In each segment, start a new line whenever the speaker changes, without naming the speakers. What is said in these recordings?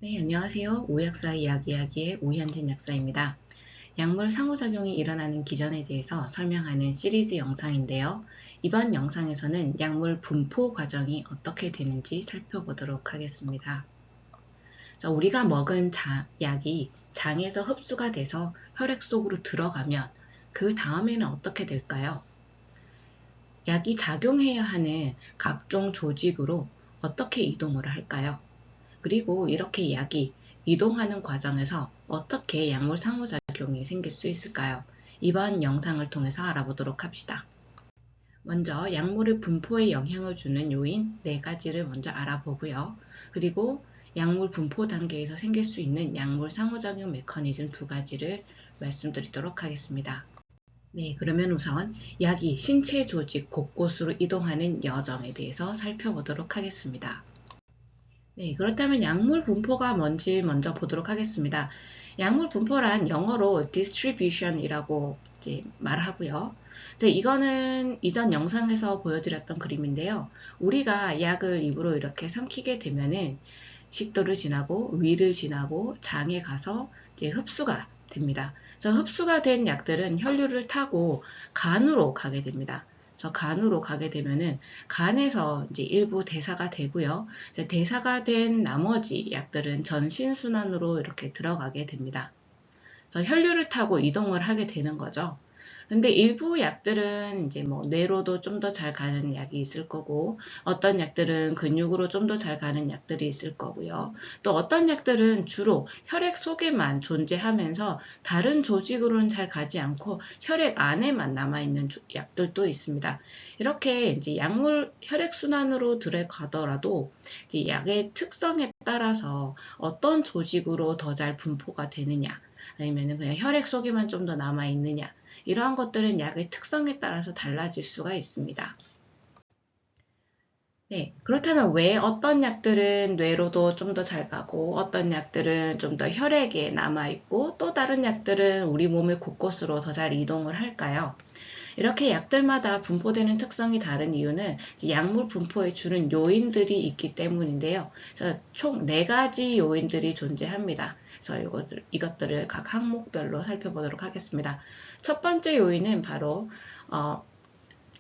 네, 안녕하세요. 오약사 이야기의 오현진 약사입니다. 약물 상호작용이 일어나는 기전에 대해서 설명하는 시리즈 영상인데요. 이번 영상에서는 약물 분포 과정이 어떻게 되는지 살펴보도록 하겠습니다. 우리가 먹은 약이 장에서 흡수가 돼서 혈액 속으로 들어가면 그 다음에는 어떻게 될까요? 약이 작용해야 하는 각종 조직으로 어떻게 이동을 할까요? 그리고 이렇게 약이 이동하는 과정에서 어떻게 약물 상호작용이 생길 수 있을까요? 이번 영상을 통해서 알아보도록 합시다. 먼저 약물의 분포에 영향을 주는 요인 4가지를 먼저 알아보고요. 그리고 약물 분포 단계에서 생길 수 있는 약물 상호작용 메커니즘 2가지를 말씀드리도록 하겠습니다. 네, 그러면 우선 약이 신체 조직 곳곳으로 이동하는 여정에 대해서 살펴보도록 하겠습니다. 네, 그렇다면 약물 분포가 뭔지 먼저 보도록 하겠습니다. 약물 분포란 영어로 distribution이라고 이제 말하고요. 이거는 이전 영상에서 보여드렸던 그림인데요. 우리가 약을 입으로 이렇게 삼키게 되면은 식도를 지나고 위를 지나고 장에 가서 이제 흡수가 됩니다. 그래서 흡수가 된 약들은 혈류를 타고 간으로 가게 됩니다. 그래서 간으로 가게 되면은 간에서 이제 일부 대사가 되고요. 이제 대사가 된 나머지 약들은 전신순환으로 이렇게 들어가게 됩니다. 그래서 혈류를 타고 이동을 하게 되는 거죠. 근데 일부 약들은 이제 뭐 뇌로도 좀 더 잘 가는 약이 있을 거고, 어떤 약들은 근육으로 좀 더 잘 가는 약들이 있을 거고요. 또 어떤 약들은 주로 혈액 속에만 존재하면서 다른 조직으로는 잘 가지 않고 혈액 안에만 남아있는 약들도 있습니다. 이렇게 이제 약물 혈액 순환으로 들어가더라도 이제 약의 특성에 따라서 어떤 조직으로 더 잘 분포가 되느냐, 아니면 그냥 혈액 속에만 좀 더 남아 있느냐, 이러한 것들은 약의 특성에 따라서 달라질 수가 있습니다. 네, 그렇다면 왜 어떤 약들은 뇌로도 좀 더 잘 가고 어떤 약들은 좀 더 혈액에 남아 있고 또 다른 약들은 우리 몸의 곳곳으로 더 잘 이동을 할까요? 이렇게 약들마다 분포되는 특성이 다른 이유는 약물 분포에 주는 요인들이 있기 때문인데요. 그래서 총 4가지 요인들이 존재합니다. 그래서 이것들을 각 항목별로 살펴보도록 하겠습니다. 첫 번째 요인은 바로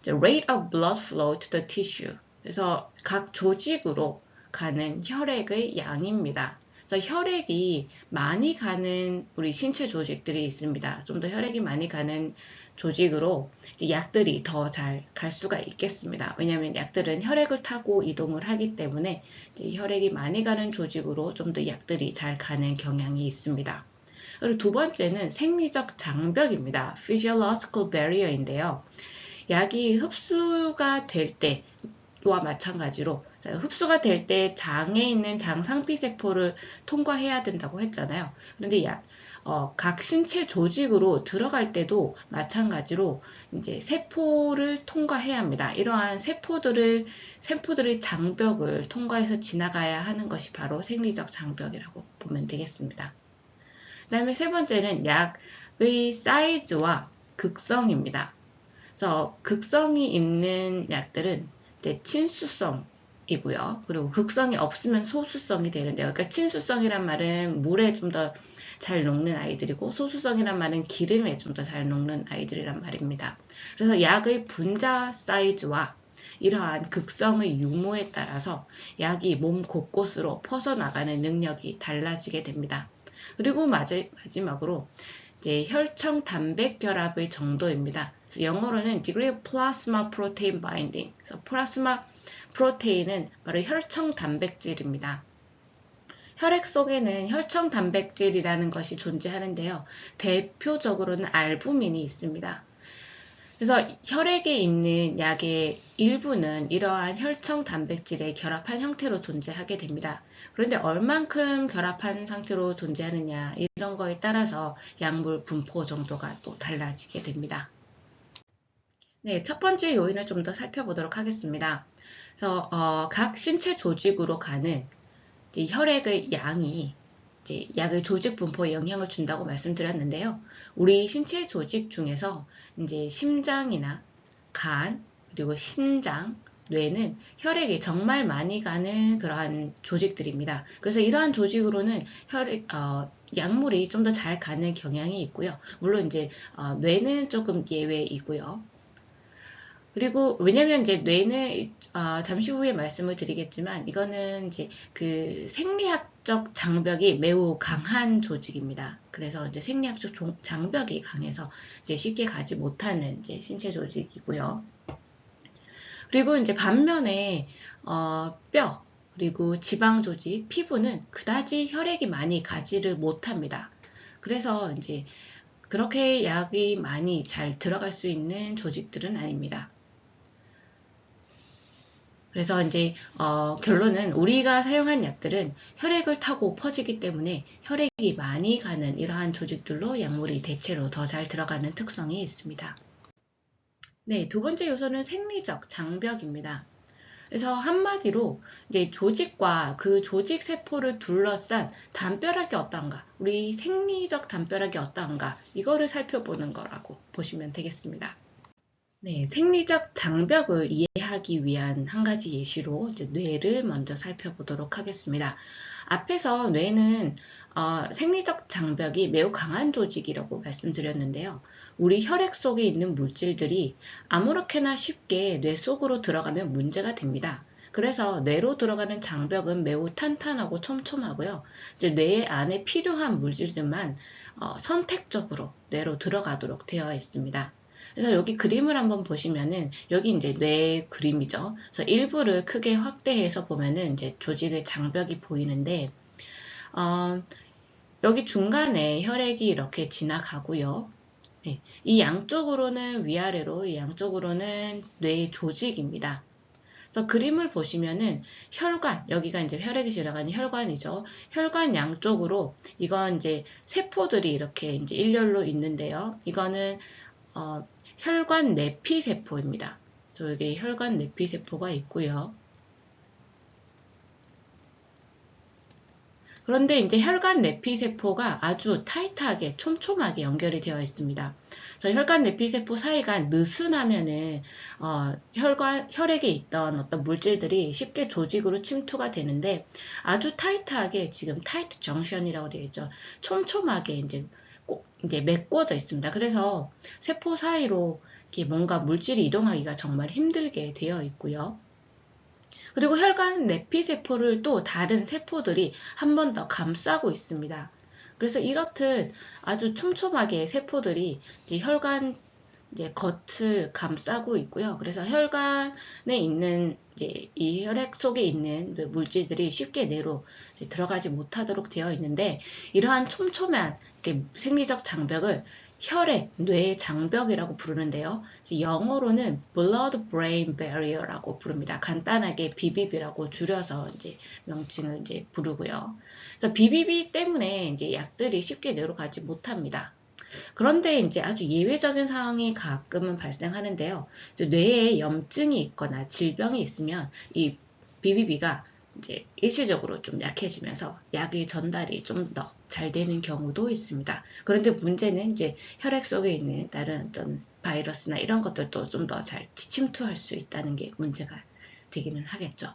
the rate of blood flow to the tissue. 그래서 각 조직으로 가는 혈액의 양입니다. 그래서 혈액이 많이 가는 우리 신체 조직들이 있습니다. 좀 더 혈액이 많이 가는 조직으로 이제 약들이 더 잘 갈 수가 있겠습니다. 왜냐하면 약들은 혈액을 타고 이동을 하기 때문에 이제 혈액이 많이 가는 조직으로 좀 더 약들이 잘 가는 경향이 있습니다. 그리고 두 번째는 생리적 장벽입니다. physiological barrier인데요. 약이 흡수가 될 때와 마찬가지로 흡수가 될 때 장에 있는 장상피세포를 통과해야 된다고 했잖아요. 그런데 각 신체 조직으로 들어갈 때도 마찬가지로 이제 세포를 통과해야 합니다. 이러한 세포들의 장벽을 통과해서 지나가야 하는 것이 바로 생리적 장벽이라고 보면 되겠습니다. 그 다음에 세 번째는 약의 사이즈와 극성입니다. 그래서 극성이 있는 약들은 이제 친수성이고요. 그리고 극성이 없으면 소수성이 되는데요. 그러니까 친수성이란 말은 물에 좀 더 잘 녹는 아이들이고 소수성이란 말은 기름에 좀 더 잘 녹는 아이들이란 말입니다. 그래서 약의 분자 사이즈와 이러한 극성의 유무에 따라서 약이 몸 곳곳으로 퍼져나가는 능력이 달라지게 됩니다. 그리고 마지막으로 이제 혈청 단백 결합의 정도입니다. 그래서 영어로는 degree of plasma protein binding. 그래서 플라스마 프로테인은 바로 혈청 단백질입니다. 혈액 속에는 혈청 단백질이라는 것이 존재하는데요. 대표적으로는 알부민이 있습니다. 그래서 혈액에 있는 약의 일부는 이러한 혈청 단백질에 결합한 형태로 존재하게 됩니다. 그런데 얼만큼 결합한 상태로 존재하느냐, 이런 거에 따라서 약물 분포 정도가 또 달라지게 됩니다. 네, 첫 번째 요인을 좀 더 살펴보도록 하겠습니다. 그래서 각 신체 조직으로 가는 이제 혈액의 양이 이제 약의 조직 분포에 영향을 준다고 말씀드렸는데요. 우리 신체 조직 중에서 이제 심장이나 간, 그리고 신장, 뇌는 혈액이 정말 많이 가는 그러한 조직들입니다. 그래서 이러한 조직으로는 약물이 좀 더 잘 가는 경향이 있고요. 물론 이제 뇌는 조금 예외이고요. 그리고 왜냐면 이제 뇌는 잠시 후에 말씀을 드리겠지만 이거는 이제 그 생리학적 장벽이 매우 강한 조직입니다. 그래서 이제 생리학적 장벽이 강해서 이제 쉽게 가지 못하는 이제 신체 조직이고요. 그리고 이제 반면에 뼈 그리고 지방 조직, 피부는 그다지 혈액이 많이 가지를 못합니다. 그래서 이제 그렇게 약이 많이 잘 들어갈 수 있는 조직들은 아닙니다. 그래서 이제 결론은 우리가 사용한 약들은 혈액을 타고 퍼지기 때문에 혈액이 많이 가는 이러한 조직들로 약물이 대체로 더 잘 들어가는 특성이 있습니다. 네, 두 번째 요소는 생리적 장벽입니다. 그래서 한마디로 이제 조직과 그 조직 세포를 둘러싼 담벼락이 어떠한가, 우리 생리적 담벼락이 어떠한가, 이거를 살펴보는 거라고 보시면 되겠습니다. 네, 생리적 장벽을 이해하기 위한 한 가지 예시로 이제 뇌를 먼저 살펴보도록 하겠습니다. 앞에서 뇌는 생리적 장벽이 매우 강한 조직이라고 말씀드렸는데요. 우리 혈액 속에 있는 물질들이 아무렇게나 쉽게 뇌 속으로 들어가면 문제가 됩니다. 그래서 뇌로 들어가는 장벽은 매우 탄탄하고 촘촘하고요. 이제 뇌 안에 필요한 물질들만 선택적으로 뇌로 들어가도록 되어 있습니다. 그래서 여기 그림을 한번 보시면은 여기 이제 뇌 그림이죠. 그래서 일부를 크게 확대해서 보면은 이제 조직의 장벽이 보이는데 어, 여기 중간에 혈액이 이렇게 지나가고요. 네, 이 양쪽으로는 위아래로 이 양쪽으로는 뇌 조직입니다. 그래서 그림을 보시면은 혈관, 여기가 이제 혈액이 지나가는 혈관이죠. 혈관 양쪽으로 이건 이제 세포들이 이렇게 이제 일렬로 있는데요. 이거는 혈관 내피세포입니다. 그래서 여기 혈관 내피세포가 있고요. 그런데 이제 혈관 내피세포가 아주 타이트하게 촘촘하게 연결이 되어 있습니다. 그래서 혈관 내피세포 사이가 느슨하면은 혈액에 있던 어떤 물질들이 쉽게 조직으로 침투가 되는데 아주 타이트하게 지금 타이트 정션이라고 되어 있죠. 촘촘하게 이제 꼭 이제 메꿔져 있습니다. 그래서 세포 사이로 이렇게 뭔가 물질이 이동하기가 정말 힘들게 되어 있고요. 그리고 혈관 내피세포를 또 다른 세포들이 한 번 더 감싸고 있습니다. 그래서 이렇듯 아주 촘촘하게 세포들이 이제 혈관 이제 겉을 감싸고 있고요. 그래서 혈관에 있는 이제 이 혈액 속에 있는 물질들이 쉽게 뇌로 들어가지 못하도록 되어 있는데 이러한 촘촘한 생리적 장벽을 혈액, 뇌 장벽이라고 부르는데요. 영어로는 blood-brain barrier라고 부릅니다. 간단하게 BBB라고 줄여서 이제 명칭을 이제 부르고요. 그래서 BBB 때문에 이제 약들이 쉽게 뇌로 가지 못합니다. 그런데 이제 아주 예외적인 상황이 가끔은 발생하는데요. 뇌에 염증이 있거나 질병이 있으면 이 BBB가 이제 일시적으로 좀 약해지면서 약의 전달이 좀 더 잘 되는 경우도 있습니다. 그런데 문제는 이제 혈액 속에 있는 다른 어떤 바이러스나 이런 것들도 좀 더 잘 침투할 수 있다는 게 문제가 되기는 하겠죠.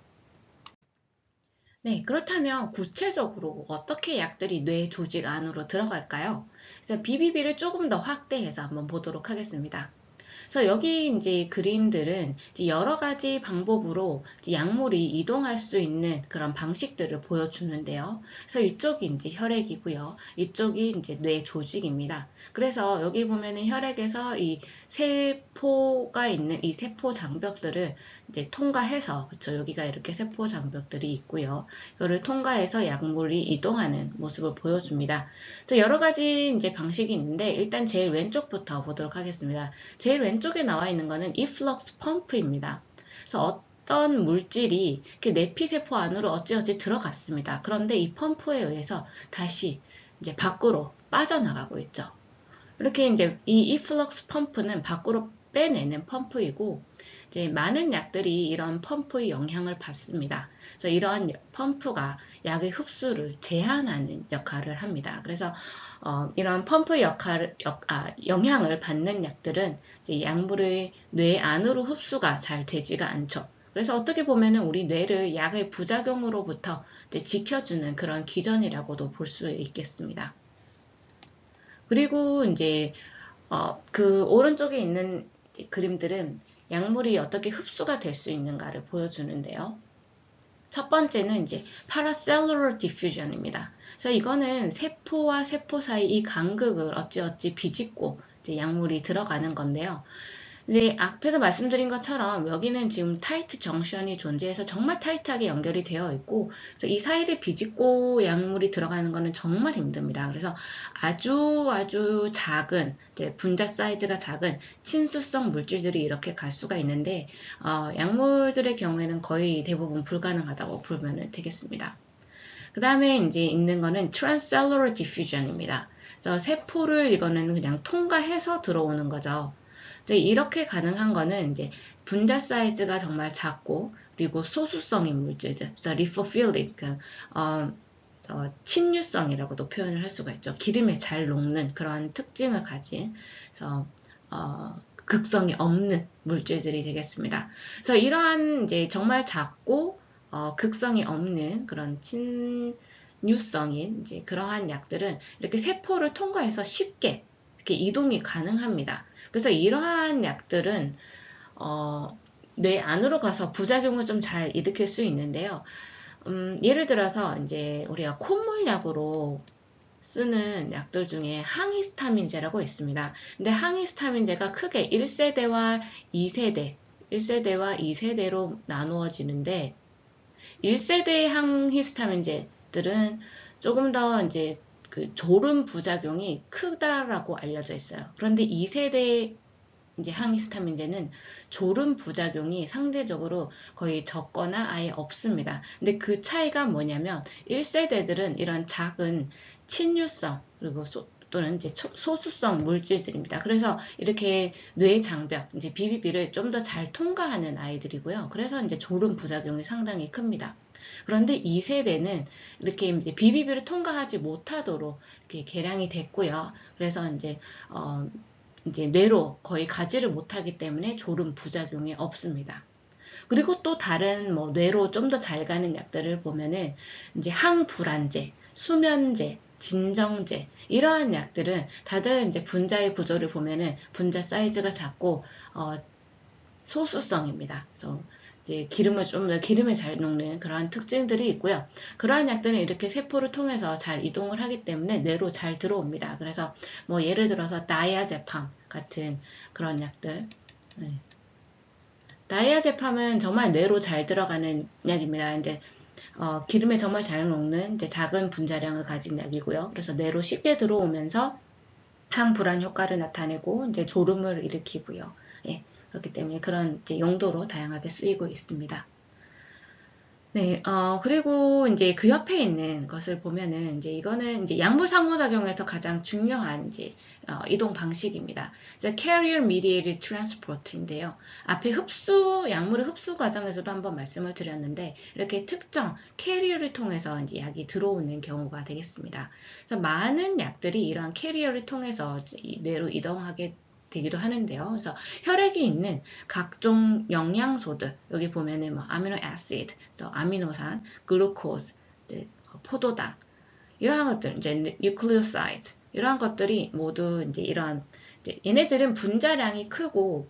네, 그렇다면 구체적으로 어떻게 약들이 뇌 조직 안으로 들어갈까요? 그래서 BBB를 조금 더 확대해서 한번 보도록 하겠습니다. 그래서 여기 이제 그림들은 이제 여러 가지 방법으로 이제 약물이 이동할 수 있는 그런 방식들을 보여주는데요. 그래서 이쪽이 이제 혈액이고요. 이쪽이 이제 뇌 조직입니다. 그래서 여기 보면은 혈액에서 이 세포가 있는 이 세포 장벽들을 이제 통과해서, 그쵸, 여기가 이렇게 세포 장벽들이 있고요. 이거를 통과해서 약물이 이동하는 모습을 보여줍니다. 그래서 여러 가지 이제 방식이 있는데 일단 제일 왼쪽부터 보도록 하겠습니다. 제일 왼쪽에 나와 있는 거는 이플럭스 펌프입니다. 그래서 어떤 물질이 이렇게 내피세포 안으로 어찌어찌 들어갔습니다. 그런데 이 펌프에 의해서 다시 이제 밖으로 빠져나가고 있죠. 이렇게 이제 이 이플럭스 펌프는 밖으로 빼내는 펌프이고 이제 많은 약들이 이런 펌프의 영향을 받습니다. 그래서 이런 펌프가 약의 흡수를 제한하는 역할을 합니다. 그래서 이런 펌프 영향을 받는 약들은 이제 약물의 뇌 안으로 흡수가 잘 되지가 않죠. 그래서 어떻게 보면은 우리 뇌를 약의 부작용으로부터 이제 지켜주는 그런 기전이라고도 볼 수 있겠습니다. 그리고 이제 그 오른쪽에 있는 그림들은 약물이 어떻게 흡수가 될 수 있는가를 보여주는데요. 첫 번째는 이제 paracellular diffusion입니다. 그래서 이거는 세포와 세포 사이 이 간극을 어찌어찌 비집고 이제 약물이 들어가는 건데요. 이제 앞에서 말씀드린 것처럼 여기는 지금 타이트 정션이 존재해서 정말 타이트하게 연결이 되어 있고, 그래서 이 사이를 비집고 약물이 들어가는 것은 정말 힘듭니다. 그래서 아주 작은, 이제 분자 사이즈가 작은 친수성 물질들이 이렇게 갈 수가 있는데, 약물들의 경우에는 거의 대부분 불가능하다고 보면 되겠습니다. 그 다음에 이제 있는 거는 transcellular diffusion입니다. 그래서 세포를 이거는 그냥 통과해서 들어오는 거죠. 이렇게 가능한 거는 이제 분자 사이즈가 정말 작고, 그리고 소수성인 물질들, 그래서 리포필릭, 침류성이라고도 표현을 할 수가 있죠. 기름에 잘 녹는 그런 특징을 가진, 그래서 극성이 없는 물질들이 되겠습니다. 그래서 이러한 이제 정말 작고 극성이 없는 그런 침류성인 이제 그러한 약들은 이렇게 세포를 통과해서 쉽게 이렇게 이동이 가능합니다. 그래서 이러한 약들은 뇌 안으로 가서 부작용을 좀 잘 일으킬 수 있는데요. 예를 들어서 이제 우리가 콧물약으로 쓰는 약들 중에 항히스타민제라고 있습니다. 근데 항히스타민제가 크게 1세대와 2세대, 1세대와 2세대로 나누어지는데 1세대의 항히스타민제들은 조금 더 이제 그 졸음 부작용이 크다라고 알려져 있어요. 그런데 2세대 이제 항히스타민제는 졸음 부작용이 상대적으로 거의 적거나 아예 없습니다. 근데 그 차이가 뭐냐면 1세대들은 이런 작은 침류성 그리고 또는 이제 소수성 물질들입니다. 그래서 이렇게 뇌 장벽, 이제 비비비를 좀 더 잘 통과하는 아이들이고요. 그래서 이제 졸음 부작용이 상당히 큽니다. 그런데 2세대는 이렇게 이제 비비비를 통과하지 못하도록 이렇게 개량이 됐고요. 그래서 이제 뇌로 거의 가지를 못하기 때문에 졸음 부작용이 없습니다. 그리고 또 다른 뭐 뇌로 좀 더 잘 가는 약들을 보면은 이제 항불안제, 수면제, 진정제 이러한 약들은 다들 이제 분자의 구조를 보면은 분자 사이즈가 작고 소수성입니다. 그래서 이제 기름을 좀 더 기름에 잘 녹는 그러한 특징들이 있고요. 그러한 약들은 이렇게 세포를 통해서 잘 이동을 하기 때문에 뇌로 잘 들어옵니다. 그래서 뭐 예를 들어서 다이아제팜 같은 그런 약들. 네. 다이아제팜은 정말 뇌로 잘 들어가는 약입니다. 이제 기름에 정말 잘 녹는 이제 작은 분자량을 가진 약이고요. 그래서 뇌로 쉽게 들어오면서 항불안 효과를 나타내고 이제 졸음을 일으키고요. 예, 그렇기 때문에 그런 이제 용도로 다양하게 쓰이고 있습니다. 네, 그리고 이제 그 옆에 있는 것을 보면은 이제 이거는 이제 약물 상호작용에서 가장 중요한 이제 이동 방식입니다. 그래서 carrier mediated transport인데요. 앞에 약물의 흡수 과정에서도 한번 말씀을 드렸는데 이렇게 특정 캐리어를 통해서 이제 약이 들어오는 경우가 되겠습니다. 그래서 많은 약들이 이러한 캐리어를 통해서 뇌로 이동하게 되기도 하는데요. 그래서 혈액에 있는 각종 영양소들 여기 보면은 뭐 아미노 애시드, 아미노산, 글루코즈, 이제 포도당 이러한 것들 이제 뉴클리오사이드 이러한 것들이 모두 이제 이런 이제 얘네들은 분자량이 크고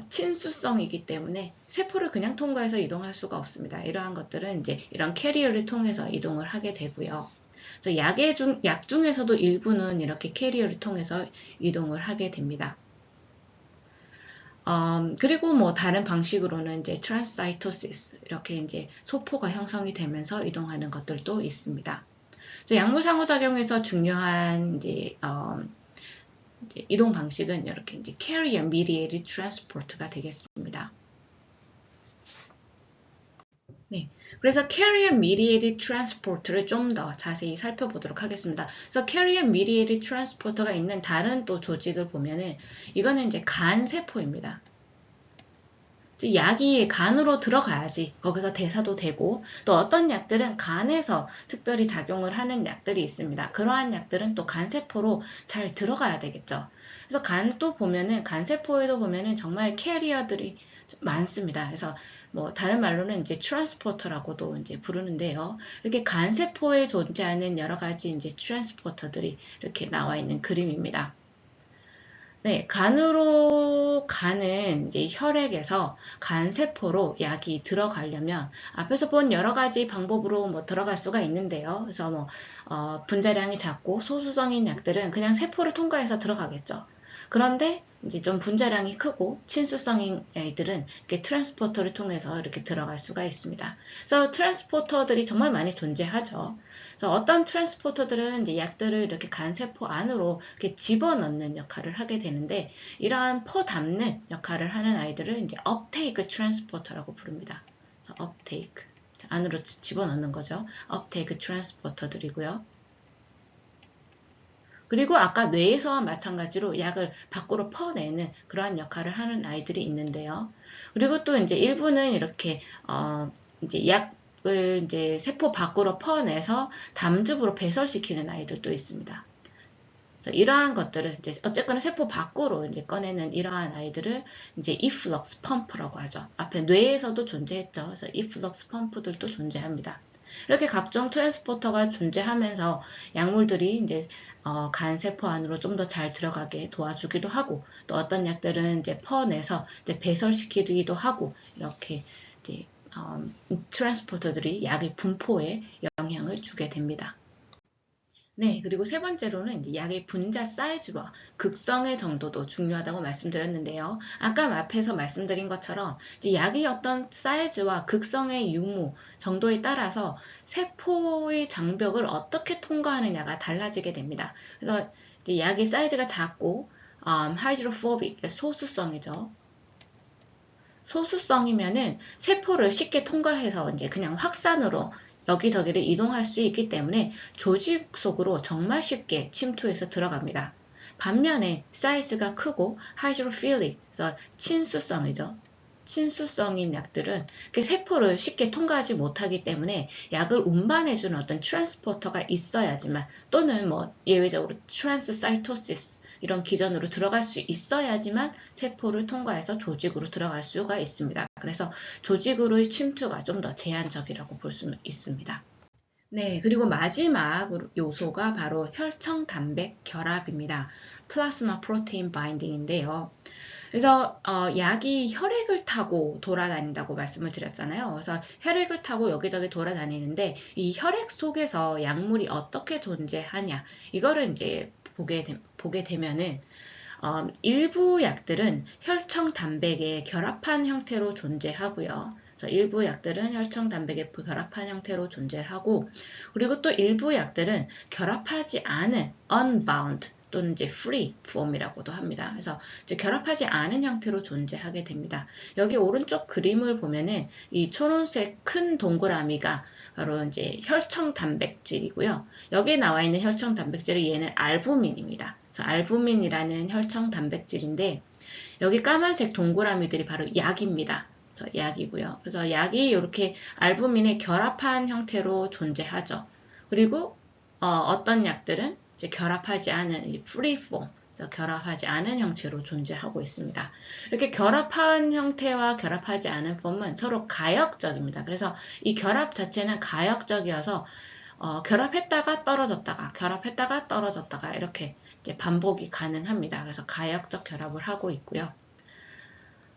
친수성이기 때문에 세포를 그냥 통과해서 이동할 수가 없습니다. 이러한 것들은 이제 이런 캐리어를 통해서 이동을 하게 되고요. 그래서 약 중에서도 일부는 이렇게 캐리어를 통해서 이동을 하게 됩니다. 그리고 뭐 다른 방식으로는 이제 트랜스사이토시스 이렇게 이제 소포가 형성이 되면서 이동하는 것들도 있습니다. 약물 상호작용에서 중요한 이제 이동 방식은 이렇게 이제 carrier mediated transport가 되겠습니다. 네, 그래서 carrier mediated transport를 좀 더 자세히 살펴보도록 하겠습니다. 그래서 carrier mediated transport가 있는 다른 또 조직을 보면은 이거는 이제 간 세포입니다. 약이 간으로 들어가야지 거기서 대사도 되고 또 어떤 약들은 간에서 특별히 작용을 하는 약들이 있습니다. 그러한 약들은 또 간세포로 잘 들어가야 되겠죠. 그래서 간 또 보면은 간세포에도 보면은 정말 캐리어들이 많습니다. 그래서 뭐 다른 말로는 이제 트랜스포터라고도 이제 부르는데요. 이렇게 간 세포에 존재하는 여러 가지 이제 트랜스포터들이 이렇게 나와 있는 그림입니다. 네, 간으로 가는 이제 혈액에서 간 세포로 약이 들어가려면 앞에서 본 여러 가지 방법으로 뭐 들어갈 수가 있는데요. 그래서 뭐 분자량이 작고 소수성인 약들은 그냥 세포를 통과해서 들어가겠죠. 그런데 이제 좀 분자량이 크고 친수성인 아이들은 이렇게 트랜스포터를 통해서 이렇게 들어갈 수가 있습니다. 그래서 트랜스포터들이 정말 많이 존재하죠. 그래서 어떤 트랜스포터들은 이제 약들을 이렇게 간 세포 안으로 이렇게 집어넣는 역할을 하게 되는데 이러한 퍼 담는 역할을 하는 아이들을 이제 uptake 트랜스포터라고 부릅니다. 그래서 uptake 안으로 집어넣는 거죠. uptake 트랜스포터들이고요. 그리고 아까 뇌에서와 마찬가지로 약을 밖으로 퍼내는 그러한 역할을 하는 아이들이 있는데요. 그리고 또 이제 일부는 이렇게 이제 약을 이제 세포 밖으로 퍼내서 담즙으로 배설시키는 아이들도 있습니다. 그래서 이러한 것들을 이제 어쨌거나 세포 밖으로 이제 꺼내는 이러한 아이들을 이제 efflux 펌프라고 하죠. 앞에 뇌에서도 존재했죠. 그래서 efflux 펌프들도 존재합니다. 이렇게 각종 트랜스포터가 존재하면서 약물들이 이제 간 세포 안으로 좀 더 잘 들어가게 도와주기도 하고 또 어떤 약들은 이제 퍼내서 이제 배설시키기도 하고 이렇게 이제 트랜스포터들이 약의 분포에 영향을 주게 됩니다. 네, 그리고 세 번째로는 이제 약의 분자 사이즈와 극성의 정도도 중요하다고 말씀드렸는데요. 아까 앞에서 말씀드린 것처럼 이제 약의 어떤 사이즈와 극성의 유무 정도에 따라서 세포의 장벽을 어떻게 통과하느냐가 달라지게 됩니다. 그래서 이제 약의 사이즈가 작고 하이드로포빅, 소수성이죠. 소수성이면은 세포를 쉽게 통과해서 이제 그냥 확산으로 여기저기를 이동할 수 있기 때문에 조직 속으로 정말 쉽게 침투해서 들어갑니다. 반면에 사이즈가 크고 하이드로필릭, 그래서 친수성이죠. 친수성인 약들은 그 세포를 쉽게 통과하지 못하기 때문에 약을 운반해주는 어떤 트랜스포터가 있어야지만 또는 뭐 예외적으로 트랜스사이토시스 이런 기전으로 들어갈 수 있어야지만 세포를 통과해서 조직으로 들어갈 수가 있습니다. 그래서 조직으로의 침투가 좀 더 제한적이라고 볼 수 있습니다. 네, 그리고 마지막 요소가 바로 혈청 단백 결합입니다. 플라스마 프로테인 바인딩인데요. 그래서 약이 혈액을 타고 돌아다닌다고 말씀을 드렸잖아요. 그래서 혈액을 타고 여기저기 돌아다니는데 이 혈액 속에서 약물이 어떻게 존재하냐 이거를 이제 보게 되면은 일부 약들은 혈청 단백에 결합한 형태로 존재하고요. 그래서 일부 약들은 혈청 단백에 결합한 형태로 존재하고 그리고 또 일부 약들은 결합하지 않은 unbound 또는 이제 free 폼이라고도 합니다. 그래서 이제 결합하지 않은 형태로 존재하게 됩니다. 여기 오른쪽 그림을 보면은 이 초록색 큰 동그라미가 바로 이제 혈청 단백질이고요. 여기에 나와 있는 혈청 단백질은 얘는 알부민입니다. 그래서 알부민이라는 혈청 단백질인데 여기 까만색 동그라미들이 바로 약입니다. 그래서 약이고요. 그래서 약이 이렇게 알부민에 결합한 형태로 존재하죠. 그리고 어떤 약들은 이제 결합하지 않은 free form, 그래서 결합하지 않은 형태로 존재하고 있습니다. 이렇게 결합한 형태와 결합하지 않은 폼은 서로 가역적입니다. 그래서 이 결합 자체는 가역적이어서 결합했다가 떨어졌다가 결합했다가 떨어졌다가 이렇게 이제 반복이 가능합니다. 그래서 가역적 결합을 하고 있고요.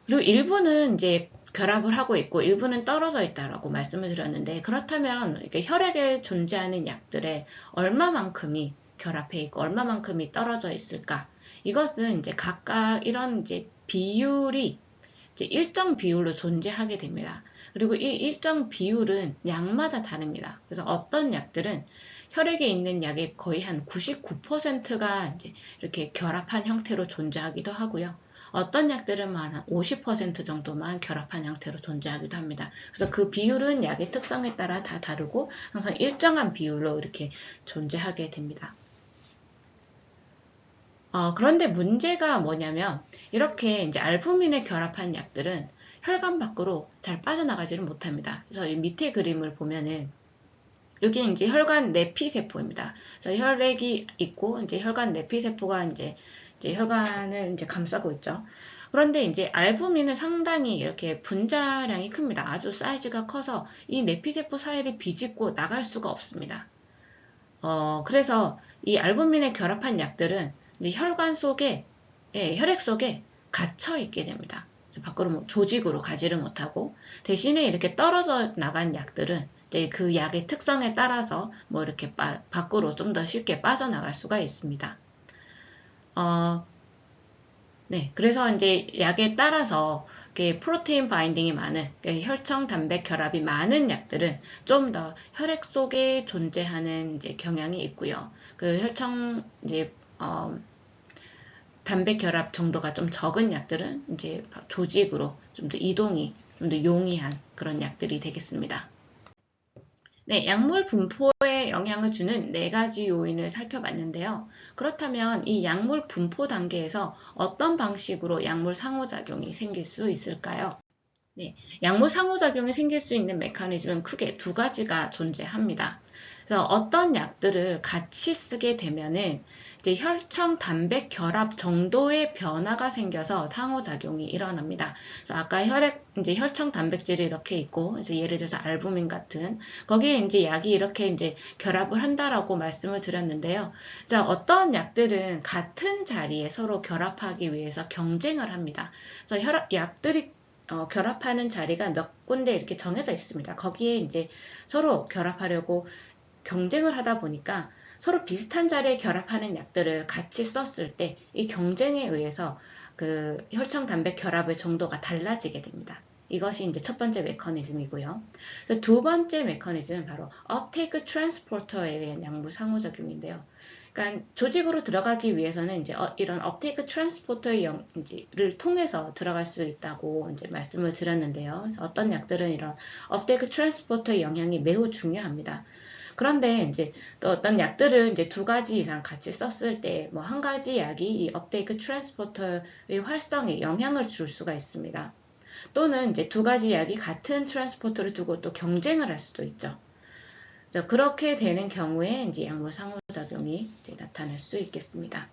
그리고 일부는 이제 결합을 하고 있고 일부는 떨어져 있다라고 말씀을 드렸는데 그렇다면 이렇게 혈액에 존재하는 약들의 얼마만큼이 결합해 있고 얼마만큼이 떨어져 있을까? 이것은 이제 각각 이런 이제 비율이 이제 일정 비율로 존재하게 됩니다. 그리고 이 일정 비율은 약마다 다릅니다. 그래서 어떤 약들은 혈액에 있는 약의 거의 한 99%가 이제 이렇게 결합한 형태로 존재하기도 하고요. 어떤 약들은 한 50% 정도만 결합한 형태로 존재하기도 합니다. 그래서 그 비율은 약의 특성에 따라 다 다르고 항상 일정한 비율로 이렇게 존재하게 됩니다. 그런데 문제가 뭐냐면 이렇게 이제 알부민에 결합한 약들은 혈관 밖으로 잘 빠져나가지를 못합니다. 그래서 이 밑에 그림을 보면은 여기 이제 혈관 내피세포입니다. 그래서 혈액이 있고 이제 혈관 내피세포가 이제 혈관을 이제 감싸고 있죠. 그런데 이제 알부민은 상당히 이렇게 분자량이 큽니다. 아주 사이즈가 커서 이 내피세포 사이를 비집고 나갈 수가 없습니다. 그래서 이 알부민에 결합한 약들은 이제 혈관 속에, 혈액 속에 갇혀 있게 됩니다. 밖으로 뭐 조직으로 가지를 못하고 대신에 이렇게 떨어져 나간 약들은 이제 그 약의 특성에 따라서 뭐 이렇게 밖으로 좀 더 쉽게 빠져나갈 수가 있습니다. 네, 그래서 이제 약에 따라서 프로테인 바인딩이 많은 혈청 단백 결합이 많은 약들은 좀 더 혈액 속에 존재하는 이제 경향이 있고요. 그 혈청 이제 단백 결합 정도가 좀 적은 약들은 이제 조직으로 좀 더 이동이 좀 더 용이한 그런 약들이 되겠습니다. 네, 약물 분포에 영향을 주는 네 가지 요인을 살펴봤는데요. 그렇다면 이 약물 분포 단계에서 어떤 방식으로 약물 상호작용이 생길 수 있을까요? 네, 약물 상호작용이 생길 수 있는 메커니즘은 크게 두 가지가 존재합니다. 그래서 어떤 약들을 같이 쓰게 되면은 이제 혈청 단백 결합 정도의 변화가 생겨서 상호작용이 일어납니다. 그래서 아까 이제 혈청 단백질이 이렇게 있고, 이제 예를 들어서 알부민 같은, 거기에 이제 약이 이렇게 이제 결합을 한다라고 말씀을 드렸는데요. 그래서 어떤 약들은 같은 자리에 서로 결합하기 위해서 경쟁을 합니다. 그래서 약들이 결합하는 자리가 몇 군데 이렇게 정해져 있습니다. 거기에 이제 서로 결합하려고 경쟁을 하다 보니까 서로 비슷한 자리에 결합하는 약들을 같이 썼을 때 이 경쟁에 의해서 그 혈청 단백 결합의 정도가 달라지게 됩니다. 이것이 이제 첫 번째 메커니즘이고요. 두 번째 메커니즘은 바로 uptake transporter에 의한 약물 상호작용인데요. 그러니까 조직으로 들어가기 위해서는 이제 이런 업테이크 트랜스포터를 통해서 들어갈 수 있다고 이제 말씀을 드렸는데요. 그래서 어떤 약들은 이런 업테이크 트랜스포터의 영향이 매우 중요합니다. 그런데 이제 또 어떤 약들을 이제 두 가지 이상 같이 썼을 때 뭐 한 가지 약이 이 업테이크 트랜스포터의 활성에 영향을 줄 수가 있습니다. 또는 이제 두 가지 약이 같은 트랜스포터를 두고 또 경쟁을 할 수도 있죠. 그렇게 되는 경우에 이제 약물 상호작용이 이제 나타날 수 있겠습니다.